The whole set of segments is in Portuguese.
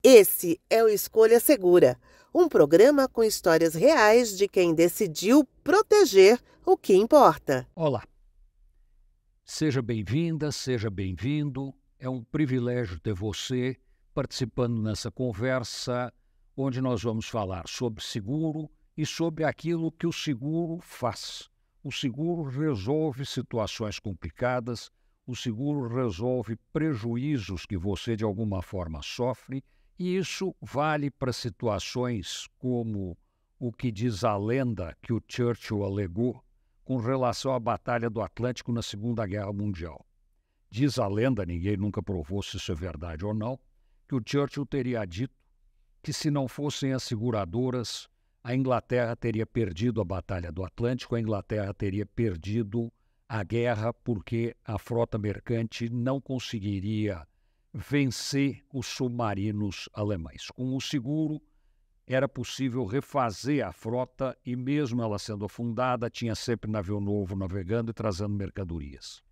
Esse é o Escolha Segura, um programa com histórias reais de quem decidiu proteger o que importa. Olá, seja bem-vinda, seja bem-vindo. É um privilégio ter você participando nessa conversa, onde nós vamos falar sobre seguro e sobre aquilo que o seguro faz. O seguro resolve situações complicadas, o seguro resolve prejuízos que você de alguma forma sofre, e isso vale para situações como o que diz a lenda que o Churchill alegou com relação à Batalha do Atlântico na Segunda Guerra Mundial. Diz a lenda, ninguém nunca provou se isso é verdade ou não, que o Churchill teria dito que se não fossem as seguradoras, a Inglaterra teria perdido a Batalha do Atlântico, a Inglaterra teria perdido a guerra porque a frota mercante não conseguiria vencer os submarinos alemães. Com o seguro, era possível refazer a frota e, mesmo ela sendo afundada, tinha sempre navio novo navegando e trazendo mercadorias.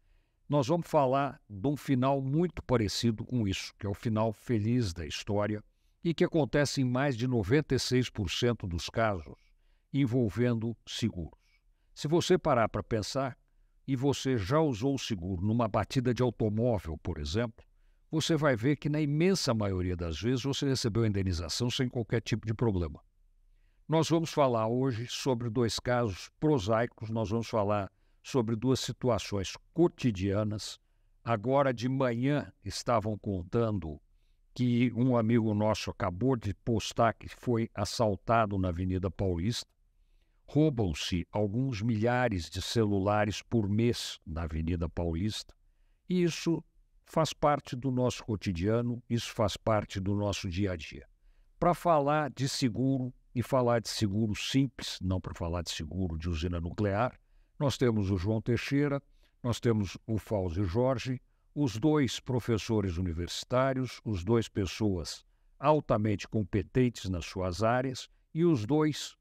Nós vamos falar de um final muito parecido com isso, que é o final feliz da história e que acontece em mais de 96% dos casos envolvendo seguros. Se você parar para pensar, e você já usou o seguro numa batida de automóvel, por exemplo, você vai ver que na imensa maioria das vezes você recebeu a indenização sem qualquer tipo de problema. Nós vamos falar hoje sobre dois casos prosaicos, nós vamos falar sobre duas situações cotidianas. Agora de manhã estavam contando que um amigo nosso acabou de postar que foi assaltado na Avenida Paulista. Roubam-se alguns milhares de celulares por mês na Avenida Paulista. E isso faz parte do nosso cotidiano, isso faz parte do nosso dia a dia. Para falar de seguro e falar de seguro simples, não para falar de seguro de usina nuclear, nós temos o João Teixeira, nós temos o Fauzi Jorge, os dois professores universitários, os dois pessoas altamente competentes nas suas áreas e os dois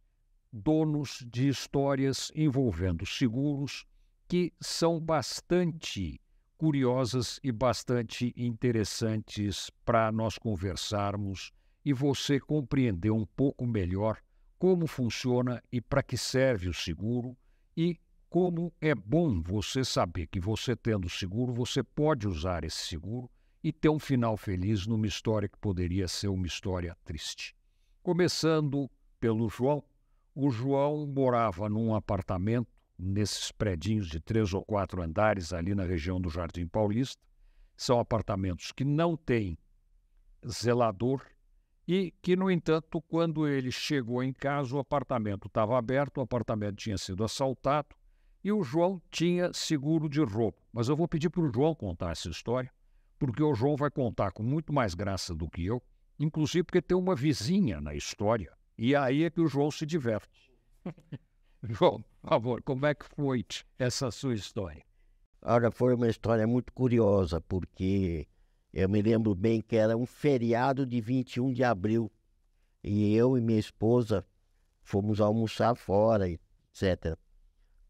donos de histórias envolvendo seguros que são bastante curiosas e bastante interessantes para nós conversarmos e você compreender um pouco melhor como funciona e para que serve o seguro e como é bom você saber que você tendo seguro, você pode usar esse seguro e ter um final feliz numa história que poderia ser uma história triste. Começando pelo João. O João morava num apartamento, nesses predinhos de 3 ou 4 andares ali na região do Jardim Paulista. São apartamentos que não têm zelador e que, no entanto, quando ele chegou em casa, o apartamento estava aberto, o apartamento tinha sido assaltado e o João tinha seguro de roubo. Mas eu vou pedir para o João contar essa história, porque o João vai contar com muito mais graça do que eu, inclusive porque tem uma vizinha na história. E aí é que o João se diverte. João, por favor, como é que foi essa sua história? Olha, foi uma história muito curiosa, porque eu me lembro bem que era um feriado de 21 de abril e eu e minha esposa fomos almoçar fora, etc.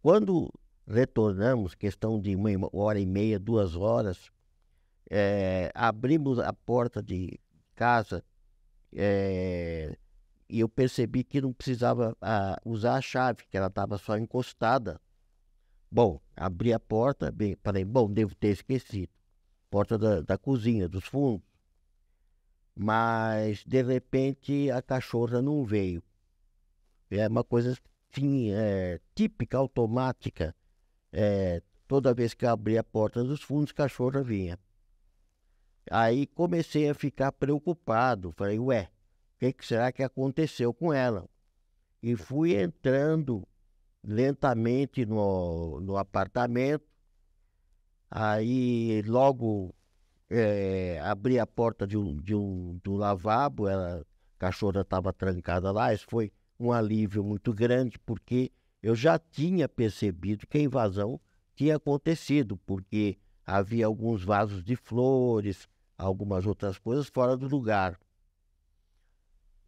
Quando retornamos, questão de 1 hora e meia, 2 horas, abrimos a porta de casa, e eu percebi que não precisava usar a chave, que ela estava só encostada. Bom, abri a porta, bem, falei, bom, devo ter esquecido. Porta da cozinha, dos fundos. Mas, de repente, a cachorra não veio. É uma coisa, sim, típica, automática. Toda vez que eu abri a porta dos fundos, a cachorra vinha. Aí comecei a ficar preocupado. Falei, ué, o que será que aconteceu com ela? E fui entrando lentamente no apartamento. Aí logo abri a porta do lavabo, a cachorra estava trancada lá. Isso foi um alívio muito grande, porque eu já tinha percebido que a invasão tinha acontecido, porque havia alguns vasos de flores, algumas outras coisas fora do lugar.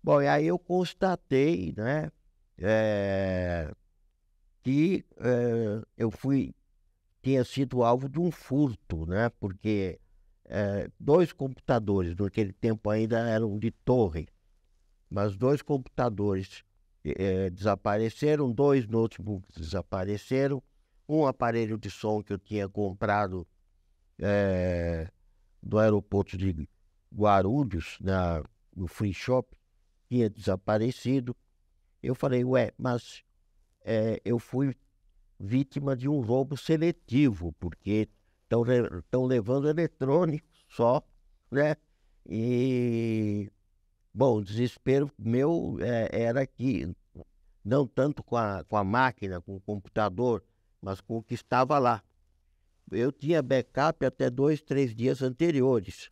Bom, e aí eu constatei, né, que eu tinha sido alvo de um furto, né, porque 2 computadores, naquele tempo ainda eram de torre, mas 2 computadores desapareceram, 2 notebooks desapareceram, um aparelho de som que eu tinha comprado do aeroporto de Guarulhos, no Free Shop, tinha desaparecido. Eu falei, ué, mas eu fui vítima de um roubo seletivo, porque estão levando eletrônicos só, né? E, bom, o desespero meu era que, não tanto com a máquina, com o computador, mas com o que estava lá. Eu tinha backup até 2, 3 dias anteriores,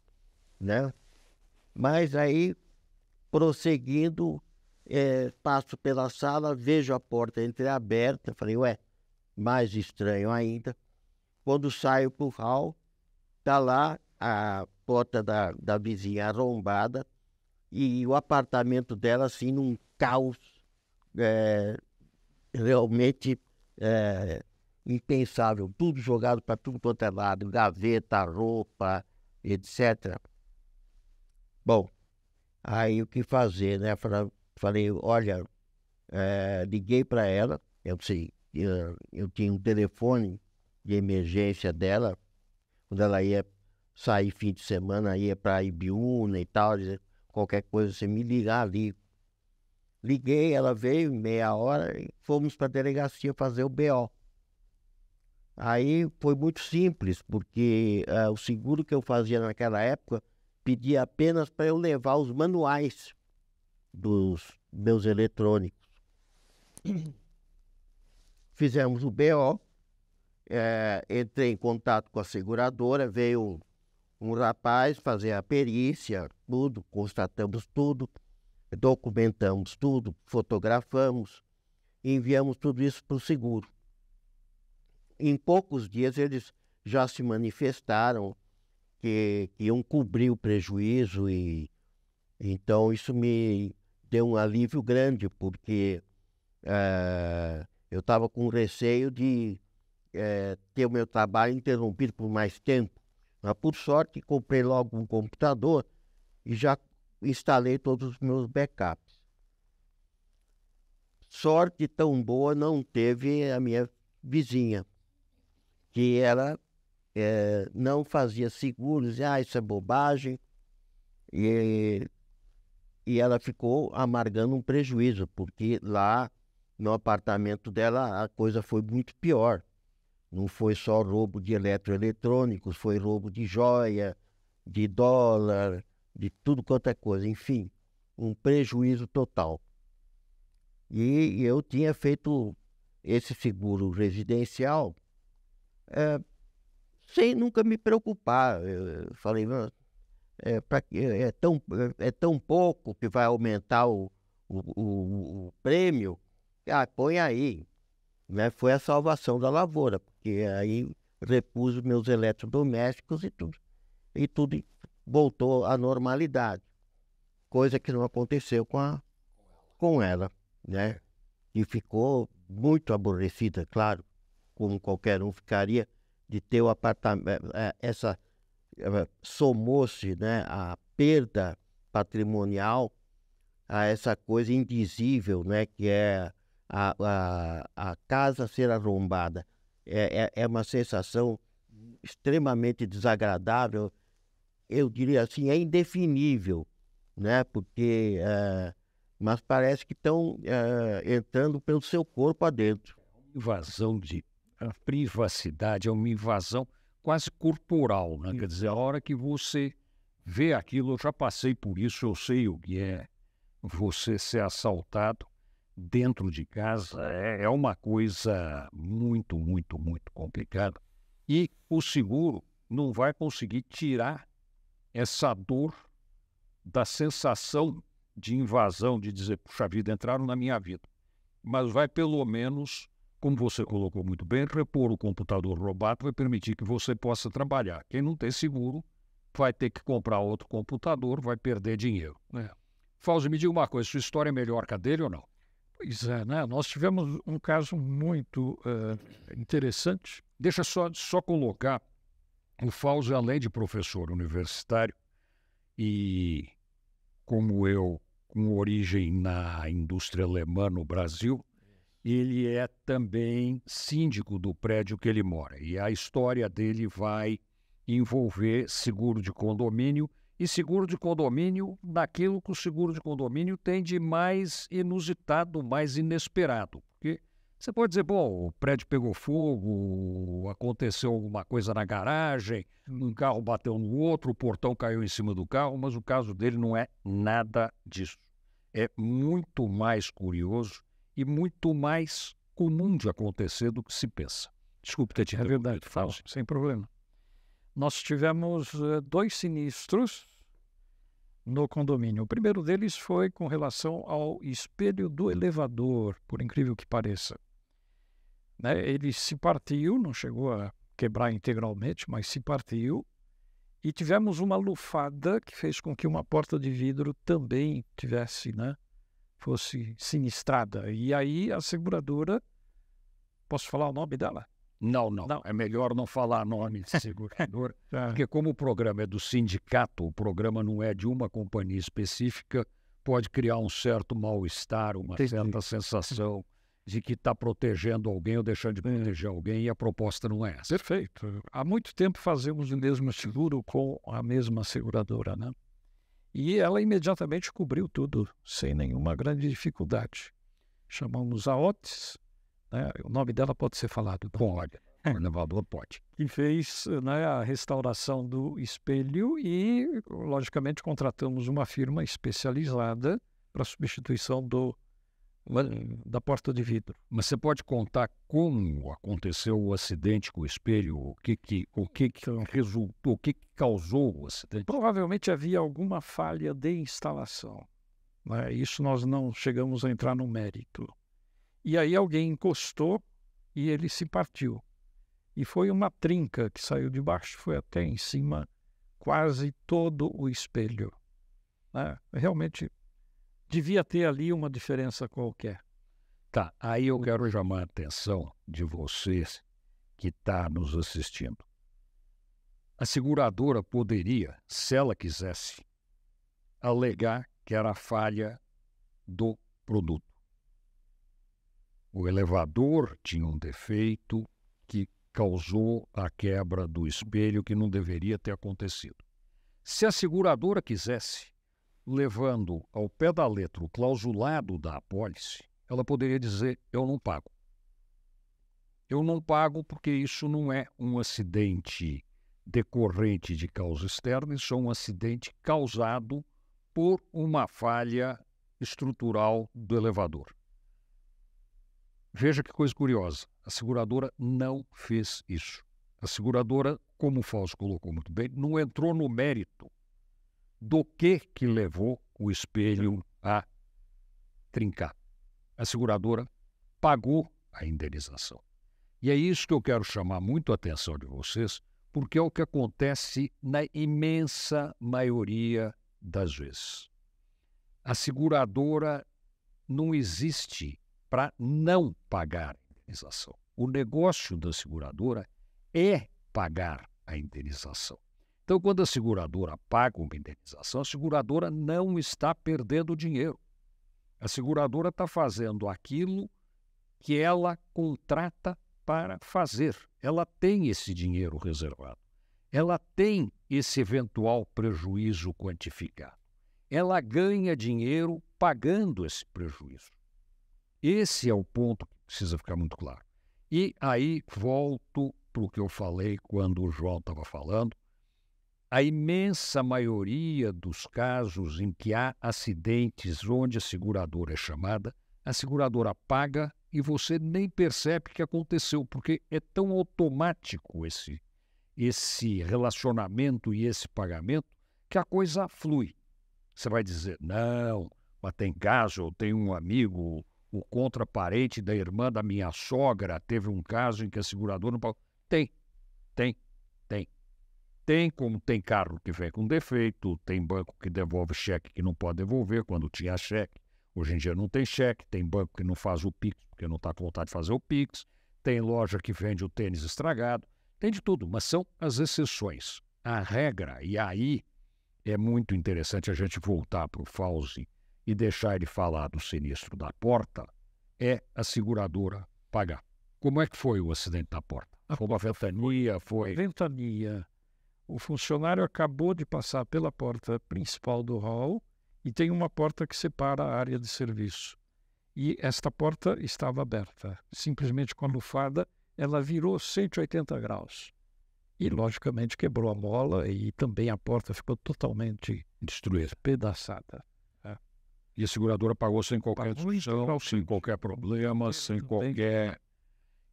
né? Mas aí, prosseguindo, passo pela sala, vejo a porta entreaberta, falei, ué, mais estranho ainda. Quando saio pro hall, tá lá a porta da vizinha arrombada e o apartamento dela, assim, num caos realmente impensável. Tudo jogado para tudo quanto é lado, gaveta, roupa, etc. Bom, aí o que fazer, né? Falei, olha, liguei para ela, eu tinha um telefone de emergência dela, quando ela ia sair fim de semana, ia para Ibiúna e tal, dizer, qualquer coisa você me ligar ali. Liguei, ela veio em meia hora e fomos para a delegacia fazer o BO. Aí foi muito simples, porque o seguro que eu fazia naquela época pedia apenas para eu levar os manuais dos meus eletrônicos. Fizemos o BO, entrei em contato com a seguradora, veio um rapaz fazer a perícia, tudo, constatamos tudo, documentamos tudo, fotografamos, e enviamos tudo isso para o seguro. Em poucos dias eles já se manifestaram que iam cobrir o prejuízo, e então isso me deu um alívio grande, porque eu estava com receio de ter o meu trabalho interrompido por mais tempo. Mas por sorte comprei logo um computador e já instalei todos os meus backups. Sorte tão boa não teve a minha vizinha, que ela não fazia seguros, isso é bobagem, e ela ficou amargando um prejuízo, porque lá no apartamento dela a coisa foi muito pior. Não foi só roubo de eletroeletrônicos, foi roubo de joia, de dólar, de tudo quanto é coisa, enfim, um prejuízo total. E eu tinha feito esse seguro residencial sem nunca me preocupar. Eu falei, é tão pouco que vai aumentar o prêmio, põe aí. Né? Foi a salvação da lavoura, porque aí repus os meus eletrodomésticos e tudo voltou à normalidade, coisa que não aconteceu com ela, né? E ficou muito aborrecida, claro, como qualquer um ficaria, de ter o apartamento, somou-se, né, a perda patrimonial a essa coisa indizível, né, que é a casa ser arrombada. É uma sensação extremamente desagradável, eu diria assim, é indefinível, né? Porque, mas parece que estão entrando pelo seu corpo adentro. Invasão de a privacidade é uma invasão quase corporal, né? Quer dizer, a hora que você vê aquilo, eu já passei por isso, eu sei o que é você ser assaltado dentro de casa, é uma coisa muito, muito, muito complicada. E o seguro não vai conseguir tirar essa dor da sensação de invasão, de dizer, puxa vida, entraram na minha vida. Mas vai pelo menos, como você colocou muito bem, repor o computador roubado vai permitir que você possa trabalhar. Quem não tem seguro vai ter que comprar outro computador, vai perder dinheiro, né? Fauzi, me diga uma coisa, sua história é melhor que a dele ou não? Pois é, né? Nós tivemos um caso muito interessante. Deixa só colocar O Fausto, além de professor universitário e, como eu, com origem na indústria alemã no Brasil, ele é também síndico do prédio que ele mora. E a história dele vai envolver seguro de condomínio e seguro de condomínio naquilo que o seguro de condomínio tem de mais inusitado, mais inesperado. Porque você pode dizer, bom, o prédio pegou fogo, aconteceu alguma coisa na garagem, um carro bateu no outro, o portão caiu em cima do carro, mas o caso dele não é nada disso. É muito mais curioso e muito mais comum de acontecer do que se pensa. Desculpe ter te interrompido. É verdade, Fausto, sem problema. Nós tivemos 2 sinistros no condomínio. O primeiro deles foi com relação ao espelho do elevador, por incrível que pareça. Né? Ele se partiu, não chegou a quebrar integralmente, mas se partiu. E tivemos uma lufada que fez com que uma porta de vidro também tivesse, né, fosse sinistrada. E aí a seguradora, posso falar o nome dela? Não. É melhor não falar nome de seguradora, porque como o programa é do sindicato, o programa não é de uma companhia específica, pode criar um certo mal-estar, uma certa sensação de que está protegendo alguém ou deixando de proteger alguém, e a proposta não é essa. Perfeito. Há muito tempo fazemos o mesmo seguro com a mesma seguradora, né? E ela imediatamente cobriu tudo, sem nenhuma grande dificuldade. Chamamos a Otis, né? O nome dela pode ser falado. Pode, o elevador pode. Que fez, né, a restauração do espelho e, logicamente, contratamos uma firma especializada para a substituição da porta de vidro. Mas você pode contar como aconteceu o acidente com o espelho? O que resultou, o que causou o acidente? Provavelmente havia alguma falha de instalação, né? Isso nós não chegamos a entrar no mérito. E aí alguém encostou e ele se partiu. E foi uma trinca que saiu de baixo, foi até em cima, quase todo o espelho, né? Realmente devia ter ali uma diferença qualquer. Tá, aí eu quero chamar a atenção de vocês que está nos assistindo. A seguradora poderia, se ela quisesse, alegar que era falha do produto. O elevador tinha um defeito que causou a quebra do espelho que não deveria ter acontecido. Se a seguradora quisesse, levando ao pé da letra o clausulado da apólice, ela poderia dizer, eu não pago. Eu não pago porque isso não é um acidente decorrente de causa externa, isso é um acidente causado por uma falha estrutural do elevador. Veja que coisa curiosa, a seguradora não fez isso. A seguradora, como o Fausto colocou muito bem, não entrou no mérito do que levou o espelho a trincar. A seguradora pagou a indenização. E é isso que eu quero chamar muito a atenção de vocês, porque é o que acontece na imensa maioria das vezes. A seguradora não existe para não pagar a indenização. O negócio da seguradora é pagar a indenização. Então, quando a seguradora paga uma indenização, a seguradora não está perdendo dinheiro. A seguradora está fazendo aquilo que ela contrata para fazer. Ela tem esse dinheiro reservado. Ela tem esse eventual prejuízo quantificado. Ela ganha dinheiro pagando esse prejuízo. Esse é o ponto que precisa ficar muito claro. E aí volto para o que eu falei quando o João estava falando. A imensa maioria dos casos em que há acidentes onde a seguradora é chamada, a seguradora paga e você nem percebe que aconteceu, porque é tão automático esse relacionamento e esse pagamento que a coisa flui. Você vai dizer, não, mas tem caso, eu tenho um amigo, o contraparente da irmã da minha sogra, teve um caso em que a seguradora não pagou. Tem. Tem, como tem carro que vem com defeito, tem banco que devolve cheque que não pode devolver quando tinha cheque. Hoje em dia não tem cheque, tem banco que não faz o Pix porque não está com vontade de fazer o Pix, tem loja que vende o tênis estragado, Tem de tudo, mas são as exceções. A regra, e aí é muito interessante a gente voltar para o Fauzi e deixar ele falar do sinistro da porta, é a seguradora pagar. Como é que foi o acidente da porta? Foi uma ventania? Foi... Ventania. O funcionário acabou de passar pela porta principal do hall e tem uma porta que separa a área de serviço. E esta porta estava aberta. Simplesmente com a lufada, ela virou 180 graus. E, logicamente, quebrou a mola e também a porta ficou totalmente destruída, despedaçada. E a seguradora pagou sem qualquer discussão, sem qualquer problema, sem qualquer...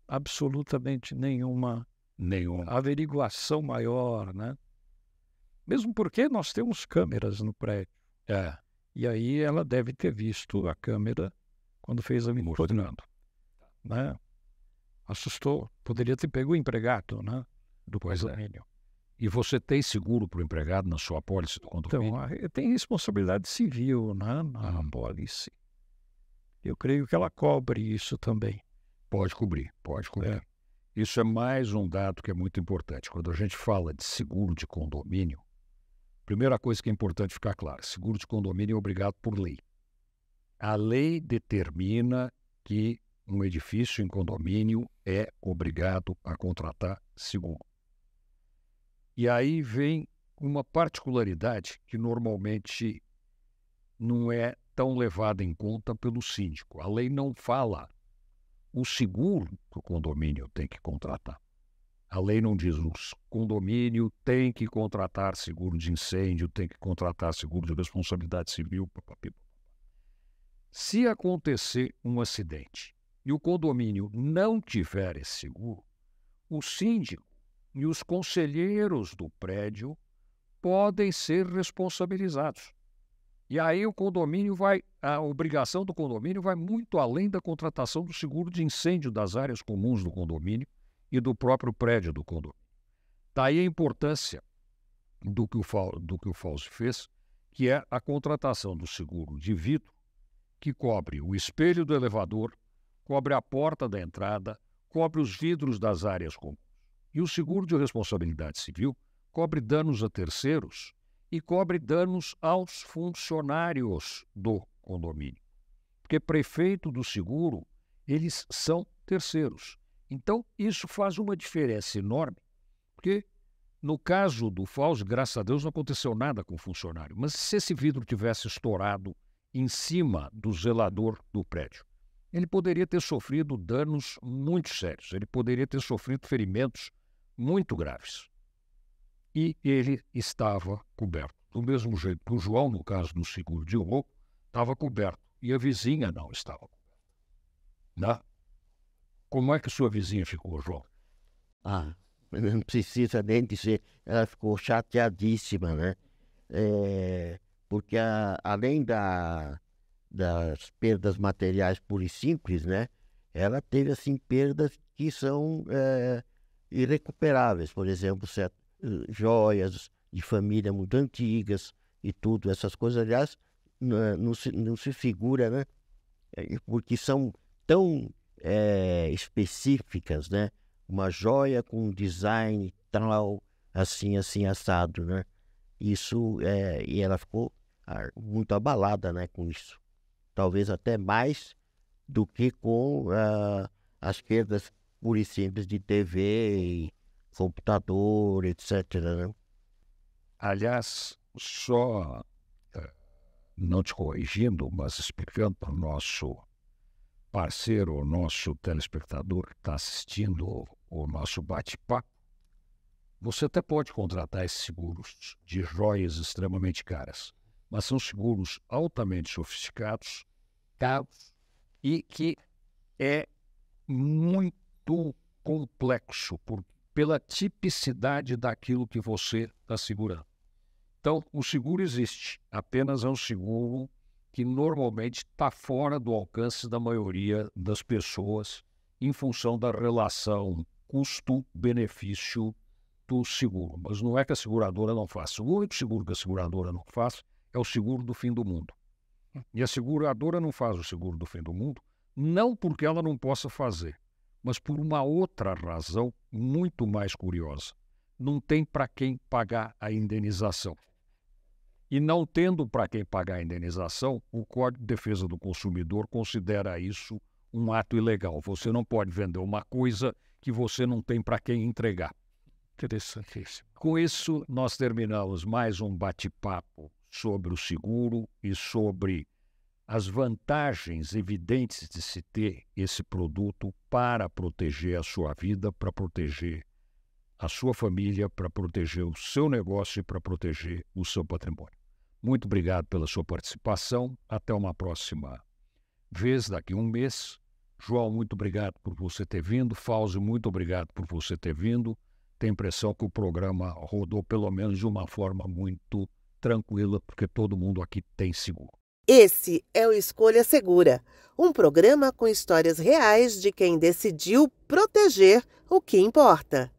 Absolutamente nenhuma averiguação maior, né? Mesmo porque nós temos câmeras no prédio. E aí ela deve ter visto a câmera quando fez a vistoria, né? Assustou. Poderia ter pego o empregado, né? Do condomínio. E você tem seguro para o empregado na sua apólice do condomínio? Então, tem responsabilidade civil, né, na apólice. Eu creio que ela cobre isso também. Pode cobrir. Isso é mais um dado que é muito importante. Quando a gente fala de seguro de condomínio, primeira coisa que é importante ficar clara, seguro de condomínio é obrigado por lei. A lei determina que um edifício em condomínio é obrigado a contratar seguro. E aí vem uma particularidade que normalmente não é tão levada em conta pelo síndico. A lei não fala o seguro que o condomínio tem que contratar. A lei não diz o condomínio tem que contratar seguro de incêndio, tem que contratar seguro de responsabilidade civil. Se acontecer um acidente e o condomínio não tiver esse seguro, o síndico e os conselheiros do prédio podem ser responsabilizados. E aí a obrigação do condomínio vai muito além da contratação do seguro de incêndio das áreas comuns do condomínio e do próprio prédio do condomínio. Daí a importância do que o Fauzi fez, que é a contratação do seguro de vidro, que cobre o espelho do elevador, cobre a porta da entrada, cobre os vidros das áreas comuns. E o seguro de responsabilidade civil cobre danos a terceiros e cobre danos aos funcionários do condomínio. Porque prefeito do seguro, eles são terceiros. Então, isso faz uma diferença enorme, porque no caso do Fauzi, graças a Deus, não aconteceu nada com o funcionário. Mas se esse vidro tivesse estourado em cima do zelador do prédio, ele poderia ter sofrido danos muito sérios, ele poderia ter sofrido ferimentos muito graves. E ele estava coberto. Do mesmo jeito que o João, no caso do seguro de roubo, estava coberto. E a vizinha não estava coberta. Né? Como é que sua vizinha ficou, João? Não precisa nem dizer. Ela ficou chateadíssima, né? Porque além das perdas materiais puras e simples, né? Ela teve, assim, perdas que são irrecuperáveis. Por exemplo, joias de família muito antigas e tudo. Essas coisas, aliás, não se figura, né? Porque são tão específicas, né? Uma joia com um design tal, assim, assado, né? Isso, e ela ficou muito abalada, né, com isso. Talvez até mais do que com as perdas puras e simples de TV, computador, etc., né? Aliás, só não te corrigindo, mas explicando para o nosso parceiro, o nosso telespectador que está assistindo o nosso bate-papo, você até pode contratar esses seguros de joias extremamente caras, mas são seguros altamente sofisticados, caros e que é muito complexo pela tipicidade daquilo que você está segurando. Então, o seguro existe, apenas é um seguro que normalmente está fora do alcance da maioria das pessoas em função da relação custo-benefício do seguro. Mas não é que a seguradora não faça. O único seguro que a seguradora não faz é o seguro do fim do mundo. E a seguradora não faz o seguro do fim do mundo, não porque ela não possa fazer, mas por uma outra razão muito mais curiosa. Não tem para quem pagar a indenização. E não tendo para quem pagar a indenização, o Código de Defesa do Consumidor considera isso um ato ilegal. Você não pode vender uma coisa que você não tem para quem entregar. Interessantíssimo. Com isso, nós terminamos mais um bate-papo sobre o seguro e sobre as vantagens evidentes de se ter esse produto para proteger a sua vida, para proteger a sua família, para proteger o seu negócio e para proteger o seu patrimônio. Muito obrigado pela sua participação. Até uma próxima vez, daqui a um mês. João, muito obrigado por você ter vindo. Fauzi, muito obrigado por você ter vindo. Tenho a impressão que o programa rodou pelo menos de uma forma muito tranquila, porque todo mundo aqui tem seguro. Esse é o Escolha Segura, um programa com histórias reais de quem decidiu proteger o que importa.